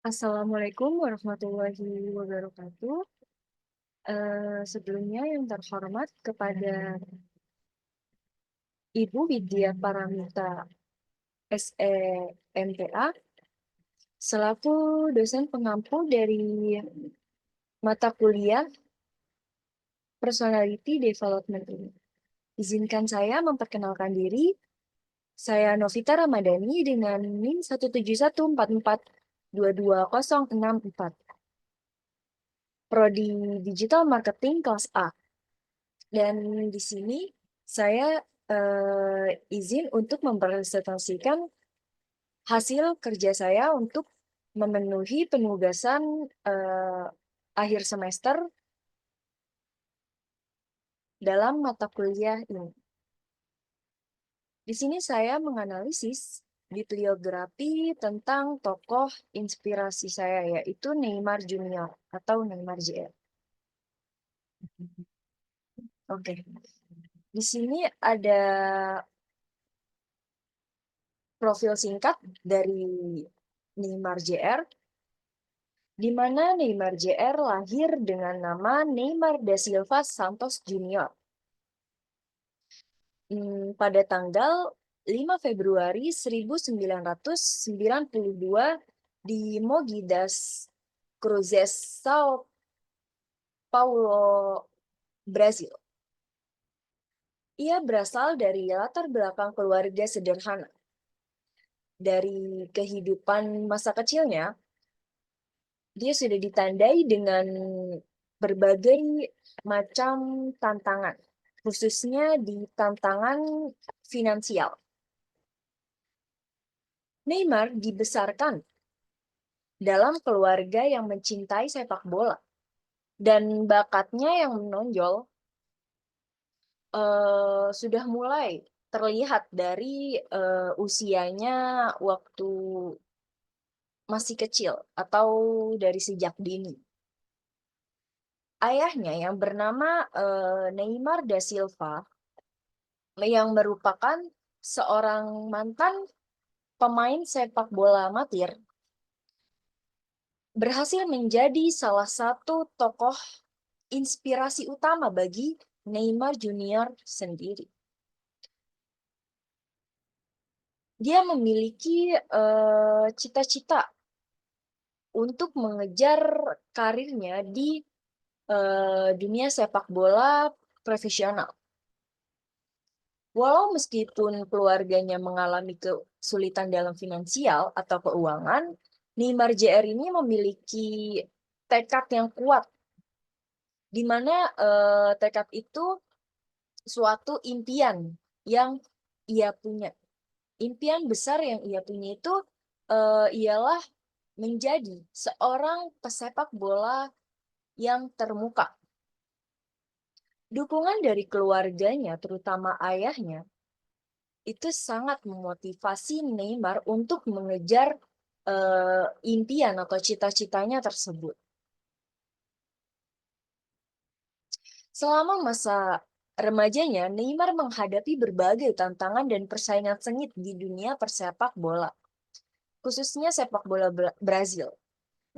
Assalamualaikum warahmatullahi wabarakatuh. Sebelumnya yang terhormat kepada Ibu Widya Paramita SEMTA selaku dosen pengampu dari mata kuliah Personality Development ini. Izinkan saya memperkenalkan diri. Saya Novita Ramadhani dengan NIM 17144220064. Prodi Digital Marketing kelas A. Dan di sini saya izin untuk mempresentasikan hasil kerja saya untuk memenuhi penugasan akhir semester dalam mata kuliah ini. Di sini saya menganalisis bibliografi tentang tokoh inspirasi saya, yaitu Neymar Junior atau Neymar JR. Oke, di sini ada profil singkat dari Neymar JR, di mana Neymar JR lahir dengan nama Neymar da Silva Santos Junior pada tanggal 5 Februari 1992 di Mogi das Cruzes, Sao Paulo, Brasil. Ia berasal dari latar belakang keluarga sederhana. Dari kehidupan masa kecilnya, dia sudah ditandai dengan berbagai macam tantangan, khususnya di tantangan finansial. Neymar dibesarkan dalam keluarga yang mencintai sepak bola, dan bakatnya yang menonjol sudah mulai terlihat dari usianya waktu masih kecil atau dari sejak dini. Ayahnya yang bernama Neymar da Silva, yang merupakan seorang mantan pemain sepak bola amatir, berhasil menjadi salah satu tokoh inspirasi utama bagi Neymar Junior sendiri. Dia memiliki cita-cita untuk mengejar karirnya di dunia sepak bola profesional. Walau meskipun keluarganya mengalami kesulitan dalam finansial atau keuangan, Neymar JR ini memiliki tekad yang kuat, di mana tekad itu suatu impian yang ia punya. Impian besar yang ia punya itu ialah menjadi seorang pesepak bola yang termuka. Dukungan dari keluarganya, terutama ayahnya, itu sangat memotivasi Neymar untuk mengejar impian atau cita-citanya tersebut. Selama masa remajanya, Neymar menghadapi berbagai tantangan dan persaingan sengit di dunia persepak bola, khususnya sepak bola Brazil.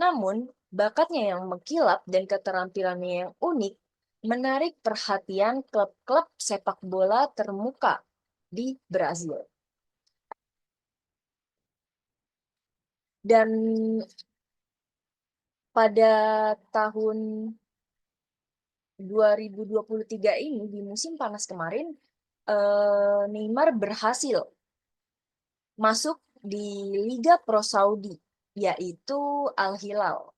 Namun, bakatnya yang mengkilap dan keterampilannya yang unik menarik perhatian klub-klub sepak bola termuka di Brazil. Dan pada tahun 2023 ini, di musim panas kemarin, Neymar berhasil masuk di Liga Pro Saudi, yaitu Al Hilal.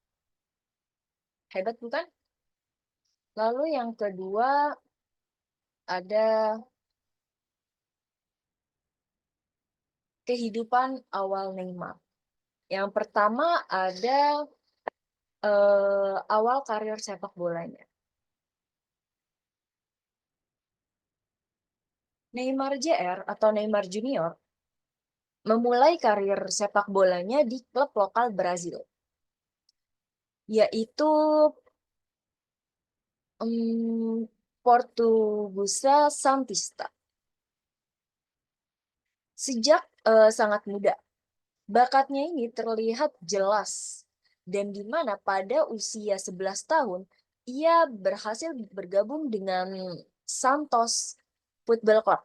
Hebat bukan? Lalu yang kedua ada kehidupan awal Neymar. Yang pertama ada awal karir sepak bolanya. Neymar JR atau Neymar Junior memulai karir sepak bolanya di klub lokal Brazil, yaitu Portuguesa Santista. Sejak sangat muda, bakatnya ini terlihat jelas dan di mana pada usia 11 tahun ia berhasil bergabung dengan Santos Football Club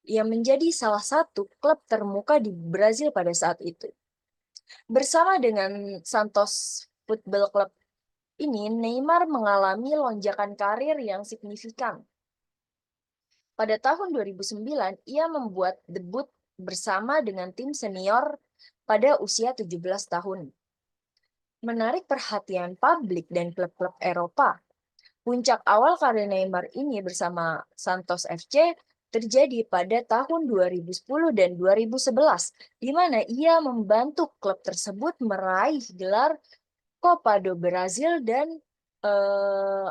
yang menjadi salah satu klub termuka di Brazil pada saat itu. Bersama dengan Santos Football Club ini, Neymar mengalami lonjakan karir yang signifikan. Pada tahun 2009, ia membuat debut bersama dengan tim senior pada usia 17 tahun. Menarik perhatian publik dan klub-klub Eropa. Puncak awal karir Neymar ini bersama Santos FC terjadi pada tahun 2010 dan 2011, di mana ia membantu klub tersebut meraih gelar Copa do Brasil dan eh,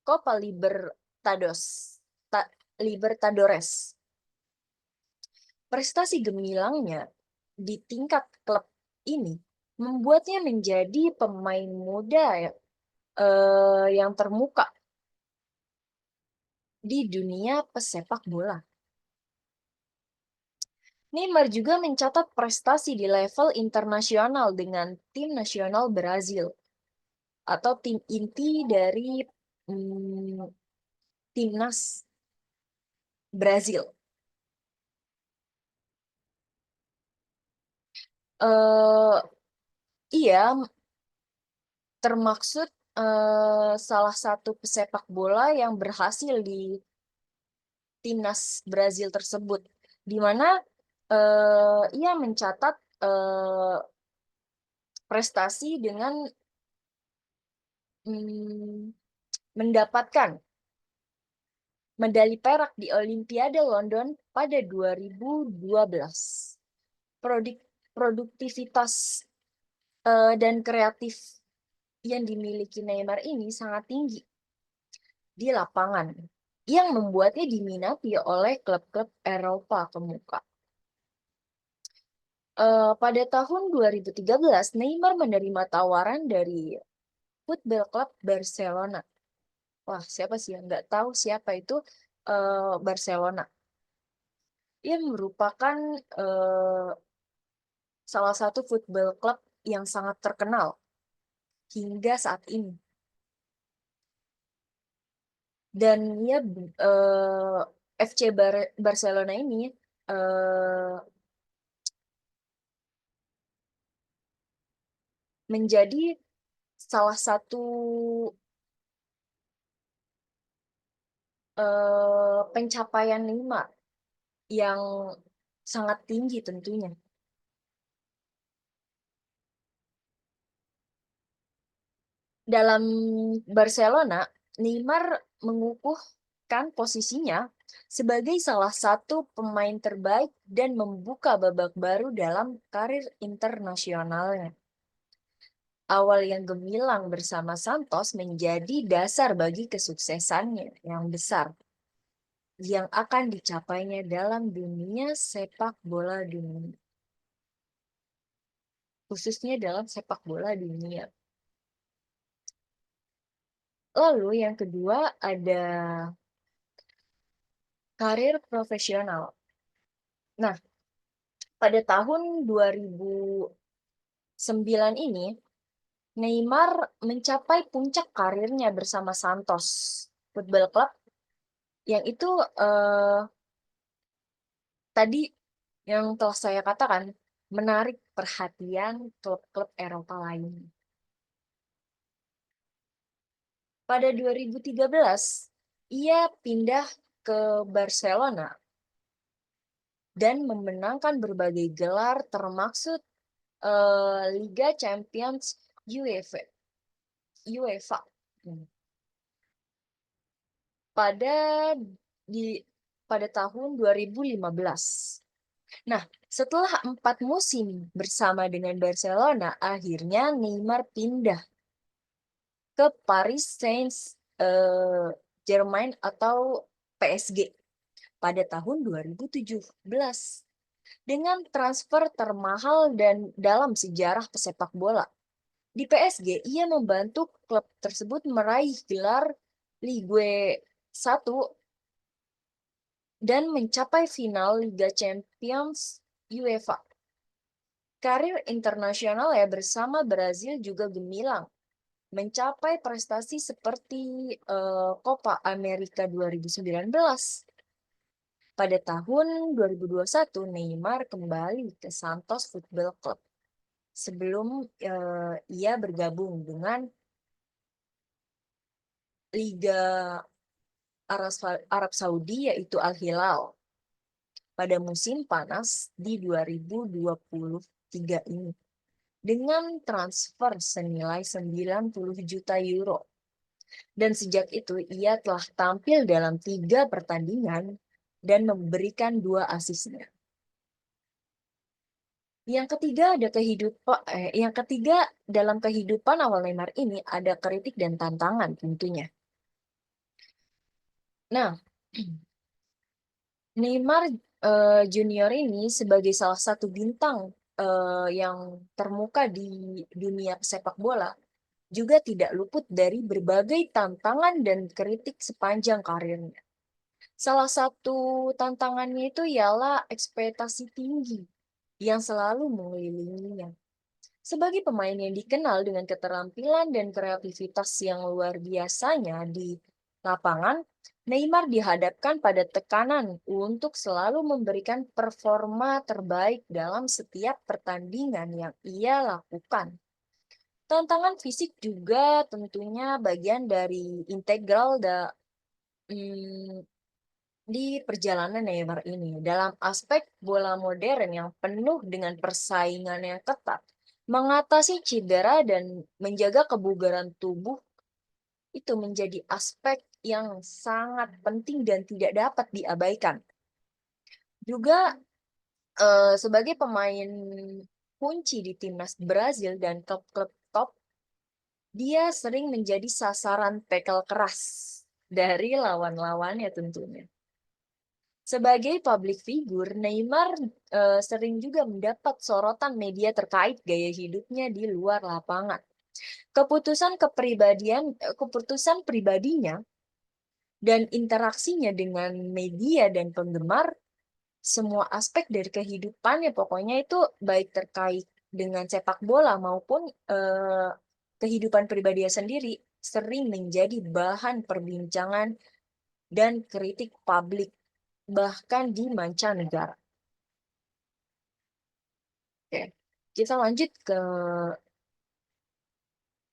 Copa Libertadores. Prestasi gemilangnya di tingkat klub ini membuatnya menjadi pemain muda yang termuka di dunia pesepak bola. Neymar juga mencatat prestasi di level internasional dengan tim nasional Brazil atau tim inti dari timnas Brazil. Uh, iya, termaksud salah satu pesepak bola yang berhasil di timnas Brazil tersebut, di mana ia mencatat prestasi dengan mendapatkan medali perak di Olimpiade London pada 2012. Produktivitas dan kreatif yang dimiliki Neymar ini sangat tinggi di lapangan, yang membuatnya diminati oleh klub-klub Eropa kemuka. Pada tahun 2013, Neymar menerima tawaran dari Football Club Barcelona. Wah, siapa sih yang nggak tahu siapa itu Barcelona? Ia merupakan salah satu football club yang sangat terkenal hingga saat ini. Dan ya FC Barcelona ini menjadi salah satu pencapaian Neymar yang sangat tinggi tentunya. Dalam Barcelona, Neymar mengukuhkan posisinya sebagai salah satu pemain terbaik dan membuka babak baru dalam karir internasionalnya. Awal yang gemilang bersama Santos menjadi dasar bagi kesuksesannya yang besar yang akan dicapainya dalam dunia sepak bola dunia. Khususnya dalam sepak bola dunia. Lalu yang kedua ada karir profesional. Nah, pada tahun 2009 ini, Neymar mencapai puncak karirnya bersama Santos Football Club, yang itu tadi yang telah saya katakan, menarik perhatian klub-klub Eropa lain. Pada 2013, ia pindah ke Barcelona dan memenangkan berbagai gelar termaksud Liga Champions UEFA. Pada pada tahun 2015. Nah, setelah 4 musim bersama dengan Barcelona, akhirnya Neymar pindah ke Paris Saint-Germain atau PSG pada tahun 2017 dengan transfer termahal dan dalam sejarah pesepak bola. Di PSG, ia membantu klub tersebut meraih gelar Ligue 1 dan mencapai final Liga Champions UEFA. Karir internasional ya bersama Brazil juga gemilang, mencapai prestasi seperti Copa America 2019. Pada tahun 2021, Neymar kembali ke Santos Football Club sebelum ia bergabung dengan Liga Arab Saudi yaitu Al Hilal pada musim panas di 2023 ini dengan transfer senilai 90 juta euro. Dan sejak itu ia telah tampil dalam 3 pertandingan dan memberikan 2 asisnya. Yang ketiga dalam kehidupan awal Neymar ini ada kritik dan tantangan tentunya. Nah, Neymar Junior ini sebagai salah satu bintang yang termuka di dunia sepak bola juga tidak luput dari berbagai tantangan dan kritik sepanjang karirnya. Salah satu tantangannya itu ialah ekspektasi tinggi yang selalu mengelilinginya. Sebagai pemain yang dikenal dengan keterampilan dan kreativitas yang luar biasanya di lapangan, Neymar dihadapkan pada tekanan untuk selalu memberikan performa terbaik dalam setiap pertandingan yang ia lakukan. Tantangan fisik juga tentunya bagian dari integral mm, di perjalanan Neymar ini. Dalam aspek bola modern yang penuh dengan persaingan yang ketat, mengatasi cedera dan menjaga kebugaran tubuh itu menjadi aspek yang sangat penting dan tidak dapat diabaikan. Juga sebagai pemain kunci di timnas Brazil dan klub-klub top, dia sering menjadi sasaran tackle keras dari lawan-lawannya tentunya. Sebagai public figure, Neymar sering juga mendapat sorotan media terkait gaya hidupnya di luar lapangan. Keputusan pribadinya dan interaksinya dengan media dan penggemar, semua aspek dari kehidupannya pokoknya itu baik terkait dengan sepak bola maupun kehidupan pribadinya sendiri sering menjadi bahan perbincangan dan kritik publik bahkan di mancanegara. Oke, kita lanjut ke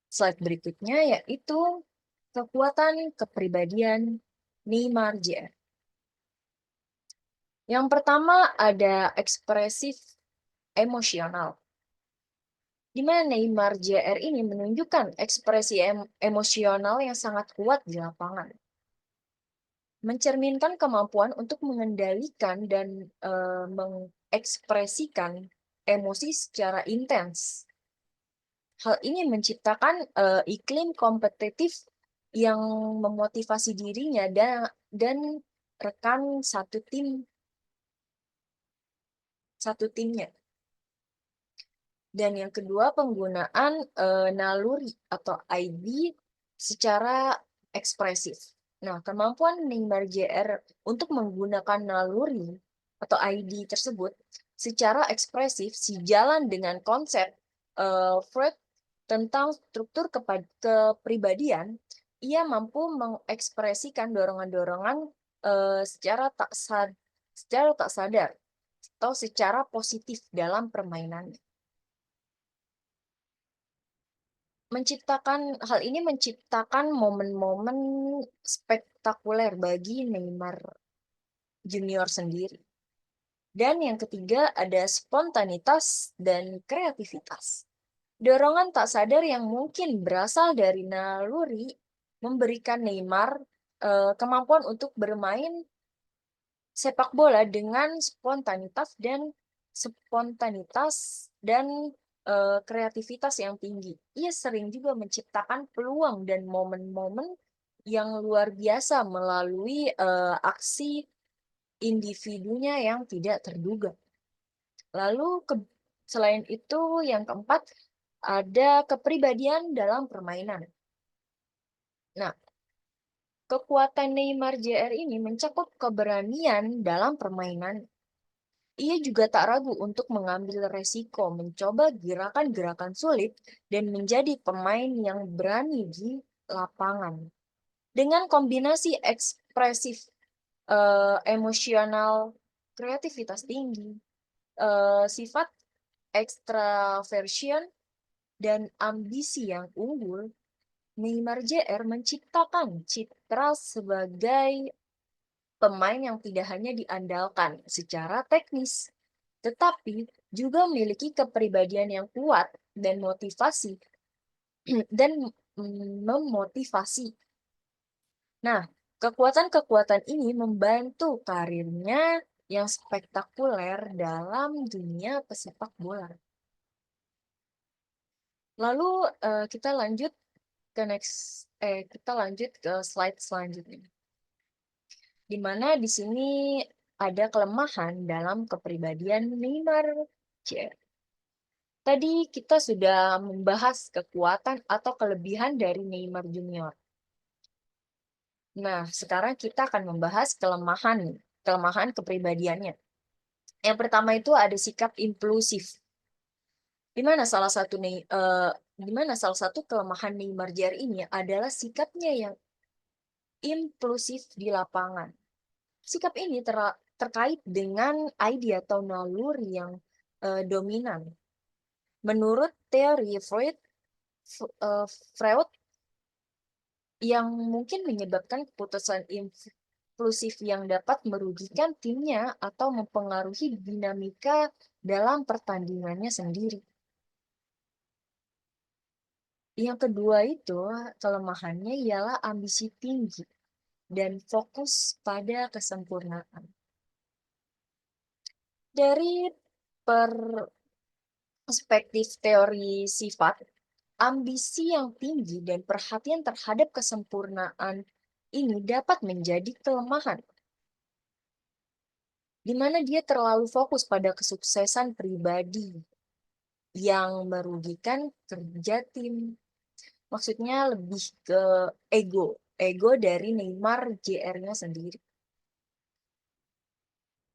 slide berikutnya yaitu kekuatan kepribadian Neymar Jr. Yang pertama ada ekspresif emosional, di mana Neymar Jr. ini menunjukkan ekspresi emosional yang sangat kuat di lapangan, mencerminkan kemampuan untuk mengendalikan dan mengekspresikan emosi secara intens. Hal ini menciptakan iklim kompetitif yang memotivasi dirinya dan rekan satu timnya. Dan yang kedua, penggunaan naluri atau ID secara ekspresif. Nah, kemampuan Neymar Jr. untuk menggunakan naluri atau ID tersebut secara ekspresif sejalan dengan konsep Freud tentang struktur kepribadian. Ia mampu mengekspresikan dorongan-dorongan secara tak sadar atau secara positif dalam permainannya. Hal ini menciptakan momen-momen spektakuler bagi Neymar Junior sendiri. Dan yang ketiga ada spontanitas dan kreativitas. Dorongan tak sadar yang mungkin berasal dari naluri memberikan Neymar kemampuan untuk bermain sepak bola dengan spontanitas dan kreativitas yang tinggi. Ia sering juga menciptakan peluang dan momen-momen yang luar biasa melalui aksi individunya yang tidak terduga. Lalu selain itu yang keempat ada kepribadian dalam permainan. Nah, kekuatan Neymar Jr. ini mencakup keberanian dalam permainan. Ia juga tak ragu untuk mengambil resiko, mencoba gerakan-gerakan sulit, dan menjadi pemain yang berani di lapangan. Dengan kombinasi ekspresif, emosional, kreativitas tinggi, sifat extraversion, dan ambisi yang unggul, Neymar Jr. menciptakan citra sebagai pemain yang tidak hanya diandalkan secara teknis, tetapi juga memiliki kepribadian yang kuat dan motivasi dan memotivasi. Nah, kekuatan-kekuatan ini membantu karirnya yang spektakuler dalam dunia pesepak bola. Lalu kita lanjut ke slide selanjutnya. Di mana di sini ada kelemahan dalam kepribadian Neymar Jr. Tadi kita sudah membahas kekuatan atau kelebihan dari Neymar Junior. Nah, sekarang kita akan membahas kelemahan kepribadiannya. Yang pertama itu ada sikap impulsif. Di mana salah satu kelemahan Neymar Jr. ini adalah sikapnya yang impulsif di lapangan. Sikap ini terkait dengan ide atau naluri yang dominan. Menurut teori Freud yang mungkin menyebabkan keputusan impulsif yang dapat merugikan timnya atau mempengaruhi dinamika dalam pertandingannya sendiri. Yang kedua itu, kelemahannya ialah ambisi tinggi dan fokus pada kesempurnaan. Dari perspektif teori sifat, ambisi yang tinggi dan perhatian terhadap kesempurnaan ini dapat menjadi kelemahan, di mana dia terlalu fokus pada kesuksesan pribadi yang merugikan kerja tim. Maksudnya lebih ke ego dari Neymar JR-nya sendiri.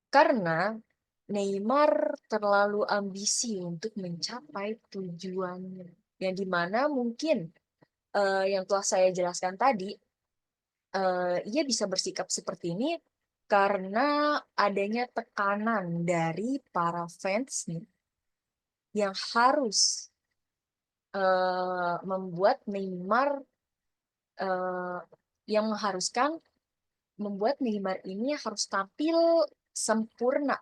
Karena Neymar terlalu ambisi untuk mencapai tujuannya. Yang dimana mungkin yang telah saya jelaskan tadi, ia bisa bersikap seperti ini karena adanya tekanan dari para fans yang harus membuat Neymar yang mengharuskan membuat Neymar ini harus tampil sempurna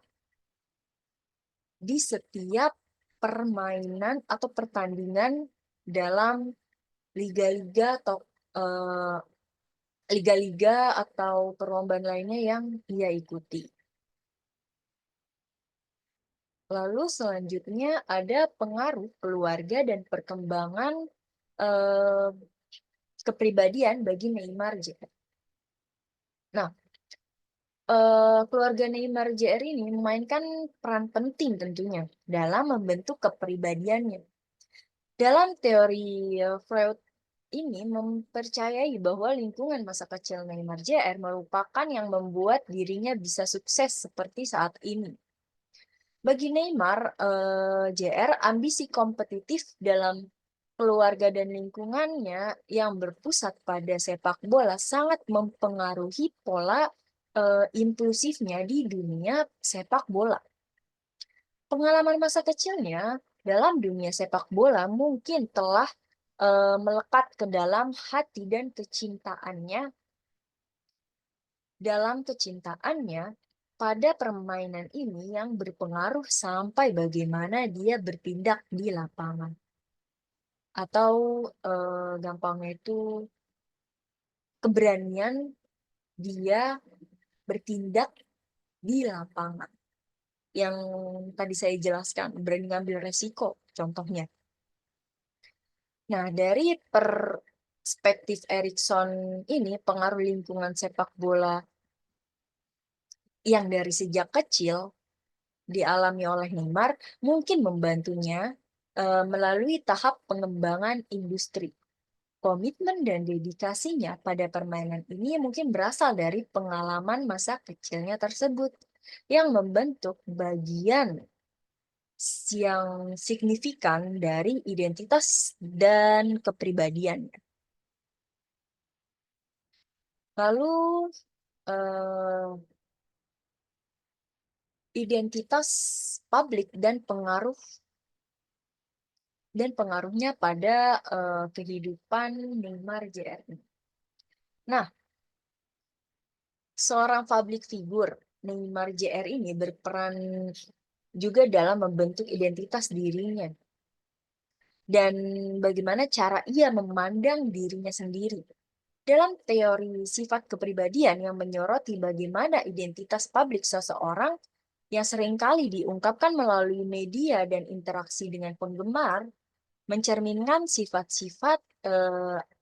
di setiap permainan atau pertandingan dalam liga-liga atau perlombaan lainnya yang ia ikuti. Lalu selanjutnya ada pengaruh keluarga dan perkembangan kepribadian bagi Neymar Jr. Nah, keluarga Neymar Jr. ini memainkan peran penting tentunya dalam membentuk kepribadiannya. Dalam teori Freud ini mempercayai bahwa lingkungan masa kecil Neymar Jr. merupakan yang membuat dirinya bisa sukses seperti saat ini. Bagi Neymar Jr., ambisi kompetitif dalam keluarga dan lingkungannya yang berpusat pada sepak bola sangat mempengaruhi pola impulsifnya di dunia sepak bola. Pengalaman masa kecilnya dalam dunia sepak bola mungkin telah melekat ke dalam hati dan kecintaannya pada permainan ini yang berpengaruh sampai bagaimana dia bertindak di lapangan. Atau gampangnya itu keberanian dia bertindak di lapangan. Yang tadi saya jelaskan, berani ngambil resiko contohnya. Nah, dari perspektif Erikson ini, pengaruh lingkungan sepak bola yang dari sejak kecil dialami oleh Neymar mungkin membantunya melalui tahap pengembangan industri. Komitmen dan dedikasinya pada permainan ini mungkin berasal dari pengalaman masa kecilnya tersebut. yang membentuk bagian yang signifikan dari identitas dan kepribadian. Lalu, identitas publik dan pengaruhnya pada kehidupan Neymar Jr. Nah, seorang public figure Neymar Jr. ini berperan juga dalam membentuk identitas dirinya dan bagaimana cara ia memandang dirinya sendiri. Dalam teori sifat kepribadian yang menyoroti bagaimana identitas publik seseorang yang seringkali diungkapkan melalui media dan interaksi dengan penggemar, mencerminkan sifat-sifat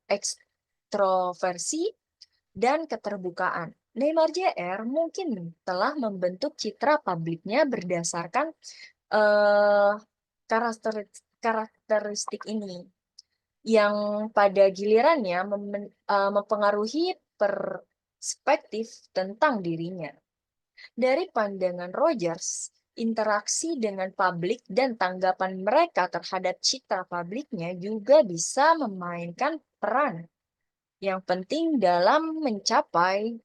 ekstroversi dan keterbukaan. Neymar Jr. mungkin telah membentuk citra publiknya berdasarkan karakteristik ini, yang pada gilirannya mempengaruhi perspektif tentang dirinya. Dari pandangan Rogers, interaksi dengan publik dan tanggapan mereka terhadap citra publiknya juga bisa memainkan peran yang penting dalam mencapai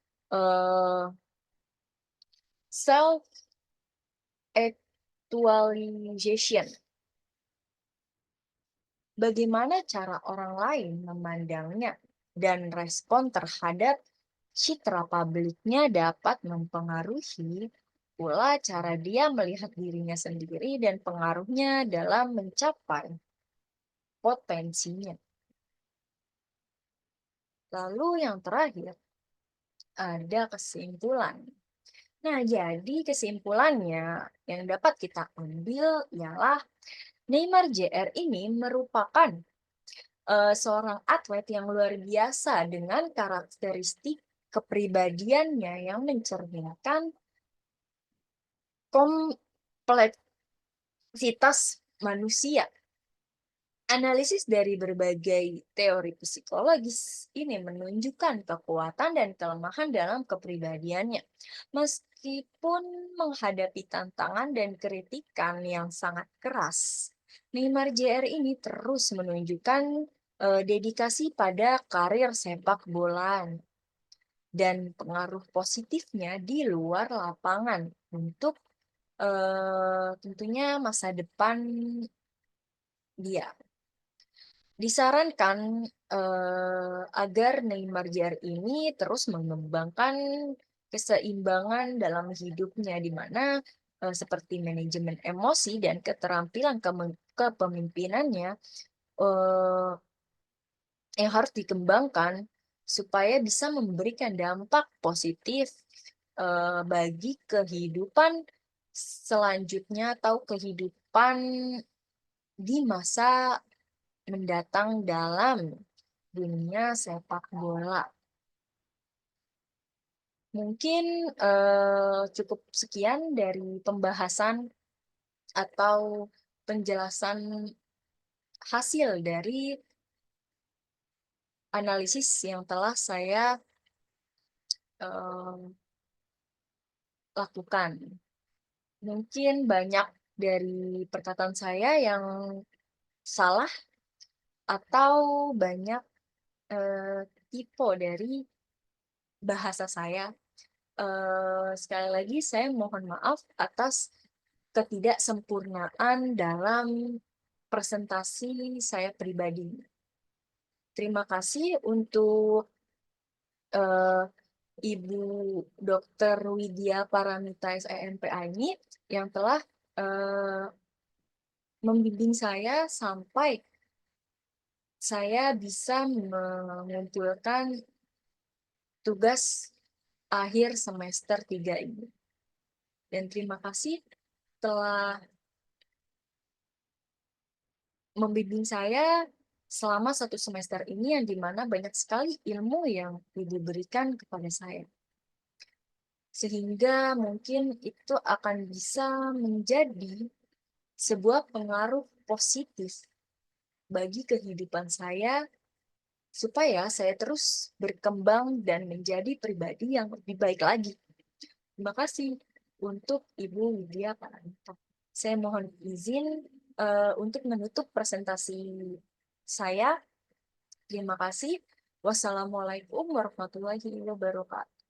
self-actualization. Bagaimana cara orang lain memandangnya dan respon terhadap citra publiknya dapat mempengaruhi pula cara dia melihat dirinya sendiri dan pengaruhnya dalam mencapai potensinya. Lalu yang terakhir, ada kesimpulan. Nah, jadi kesimpulannya yang dapat kita ambil ialah Neymar Jr. ini merupakan seorang atlet yang luar biasa dengan karakteristik kepribadiannya yang mencerminkan kompleksitas manusia. Analisis dari berbagai teori psikologis ini menunjukkan kekuatan dan kelemahan dalam kepribadiannya. Meskipun menghadapi tantangan dan kritikan yang sangat keras, Neymar Jr. ini terus menunjukkan dedikasi pada karir sepak bola dan pengaruh positifnya di luar lapangan untuk tentunya masa depan dia. Disarankan agar Neymar Jr. ini terus mengembangkan keseimbangan dalam hidupnya, di mana seperti manajemen emosi dan keterampilan kepemimpinannya yang harus dikembangkan supaya bisa memberikan dampak positif bagi kehidupan selanjutnya atau kehidupan di masa mendatang dalam dunia sepak bola. Mungkin cukup sekian dari pembahasan atau penjelasan hasil dari analisis yang telah saya lakukan. Mungkin banyak dari perkataan saya yang salah atau banyak tipe dari bahasa saya. Sekali lagi saya mohon maaf atas ketidaksempurnaan dalam presentasi saya pribadi. Terima kasih untuk Ibu Dr. Widya Paramita SEMPA ini yang telah membimbing saya sampai saya bisa mengumpulkan tugas akhir semester 3 ini. Dan terima kasih telah membimbing saya selama 1 semester ini, yang dimana banyak sekali ilmu yang Ibu berikan kepada saya. Sehingga mungkin itu akan bisa menjadi sebuah pengaruh positif bagi kehidupan saya, supaya saya terus berkembang dan menjadi pribadi yang lebih baik lagi. Terima kasih. untuk Ibu Widya Pananita. Saya mohon izin untuk menutup presentasi saya. Terima kasih. Wassalamualaikum warahmatullahi wabarakatuh.